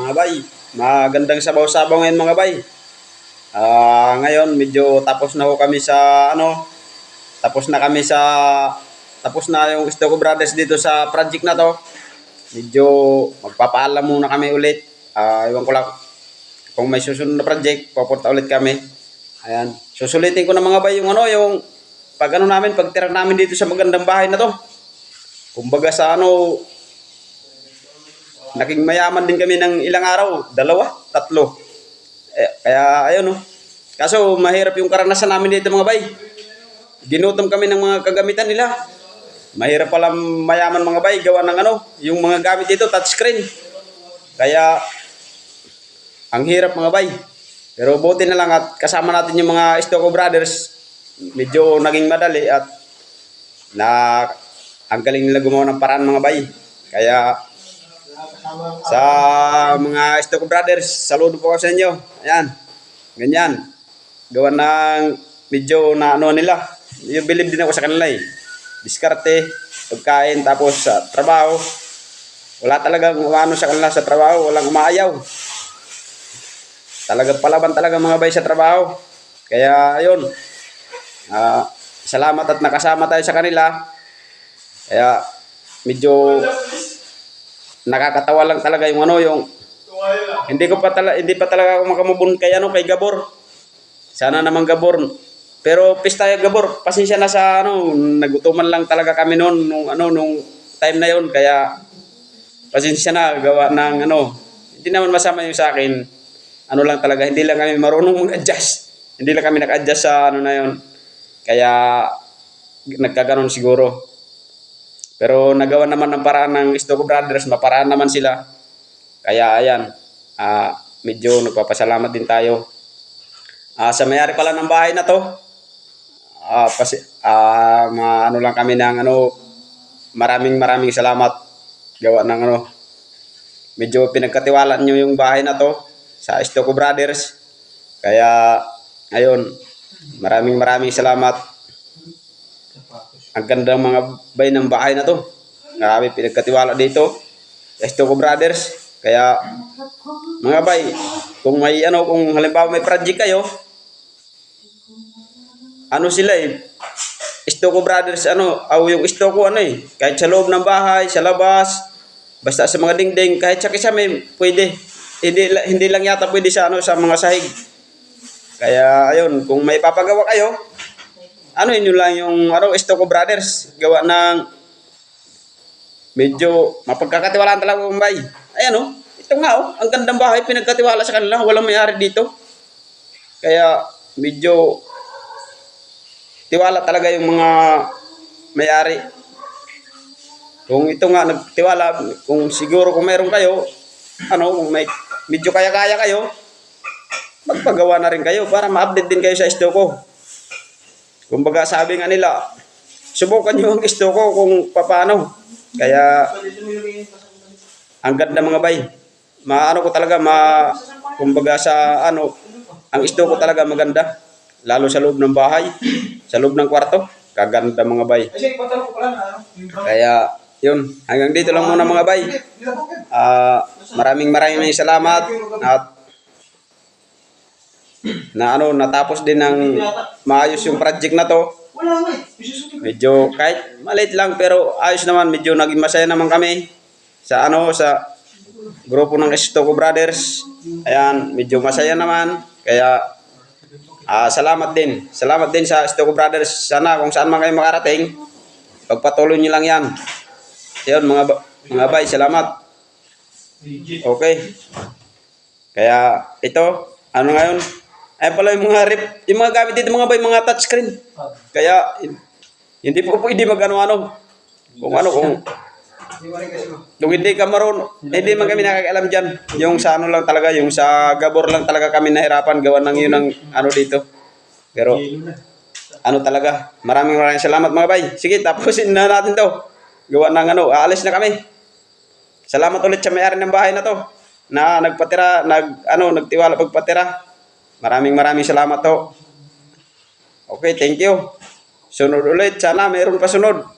Mga bay, magandang sabaw-sabaw ngayon mga bay. Ngayon medyo tapos na ho kami sa tapos na kami sa tapos na yung Stoco Brothers dito sa project na to. Medyo magpapaalam muna kami ulit. Iwan ko lang kung may susunod na project, pupunta ulit kami. Ayan, susulitin ko na mga bay yung yung pag namin, pagtira namin dito sa magandang bahay na to. Kumbaga sa naging mayaman din kami ng ilang araw, 2, 3. Kaya ayun Kaso mahirap yung karanasan namin dito mga bay. Ginutom kami ng mga kagamitan nila. Mahirap pala mayaman mga bay gawa ng yung mga gamit dito touchscreen. Kaya ang hirap mga bay. Pero buti na lang at kasama natin yung mga Stoco Brothers. Medyo naging madali at ang galing nila gumawa ng paraan mga bay. Kaya sa mga Stoco Brothers, saludo po ako sa inyo. Ayan, ganyan. Gawa ng medyo nila. Yung bilib din ako sa kanila Diskarte, pagkain, tapos sa trabaho. Wala talagang sa kanila sa trabaho, walang umaayaw. Talagang palaban talaga mga bay sa trabaho. Kaya ayun, salamat at nakasama tayo sa kanila. Kaya medyo nakakatawa lang talaga yung yung hindi pa talaga ako makamubun kay kay Gabor. Sana naman Gabor. Pero pista yung Gabor, pasensya na sa nagutuman lang talaga kami noon nung time na yon, kaya pasensya na gawa ng hindi naman masama yung sa akin. Lang talaga, hindi lang kami marunong mag-adjust. Hindi lang kami nag-adjust sa na yon. Kaya nagkaganon siguro. Pero nagawa naman ng paraan ng Stoco Brothers, maparaan naman sila. Kaya ayan, medyo nagpapasalamat din tayo. Sa mayari pala ng bahay na to, lang kami ng maraming salamat. Gawa ng medyo pinagkatiwalaan nyo yung bahay na to sa Stoco Brothers. Kaya ayun, maraming salamat. Ang ganda ng mga bay ng bahay na to. Marami pinagkatiwala dito sa Stoco Brothers. Kaya mga bay, kung may kung halimbawa may project kayo, sila Stoco Brothers yung Stoco kahit sa loob ng bahay, sa labas, basta sa mga dingding, kahit sa kisame pwede. Hindi lang yata pwede sa sa mga sahig. Kaya ayun, kung may papagawa kayo, inyo lang yung Stoco Brothers, gawa ng medyo mapagkakatiwalaan talaga ng bay. Ayan ito nga ang gandang bahay, pinagkatiwala sa kanila, walang may-ari dito. Kaya medyo tiwala talaga yung mga may-ari. Kung ito nga nagtiwala, kung siguro kung meron kayo, kung may medyo kaya-kaya kayo, magpagawa na rin kayo para ma-update din kayo sa Stoco. Kumbaga sabi nga nila, subukan nyo ang Stoco kung paano. Kaya ang ganda mga bay. Ko talaga kumbaga sa ang Stoco talaga maganda. Lalo sa loob ng bahay, sa loob ng kwarto, kaganda mga bay. Kaya yun, hanggang dito lang muna mga bay. Maraming salamat at natapos din ng maayos yung project na to. Medyo kahit maliit lang pero ayos naman, medyo naging masaya naman kami sa sa grupo ng Stoco Brothers. Ayan, medyo masaya naman. Kaya salamat din sa Stoco Brothers. Sana kung saan man kayo makarating, pagpatuloy niyo lang yan. Ayun mga bay, salamat. Okay. Kaya ito, ngayon, ay pala yung mga gamit dito mga bay, mga touchscreen. Kaya hindi po pwede kung hindi ka marunong, hindi man kami nakakaalam dyan. Yung sa lang talaga, yung sa Gabor lang talaga kami nahirapan gawa ng yun ang dito. Pero talaga, maraming salamat mga bay. Sige, tapusin na natin to. Gawa ng aalis na kami. Salamat ulit sa may-ari ng bahay na to na nagpatira, nagtiwala pagpatira. Maraming salamat to. Okay, thank you. Sunod ulit. Sana mayroon pa sunod.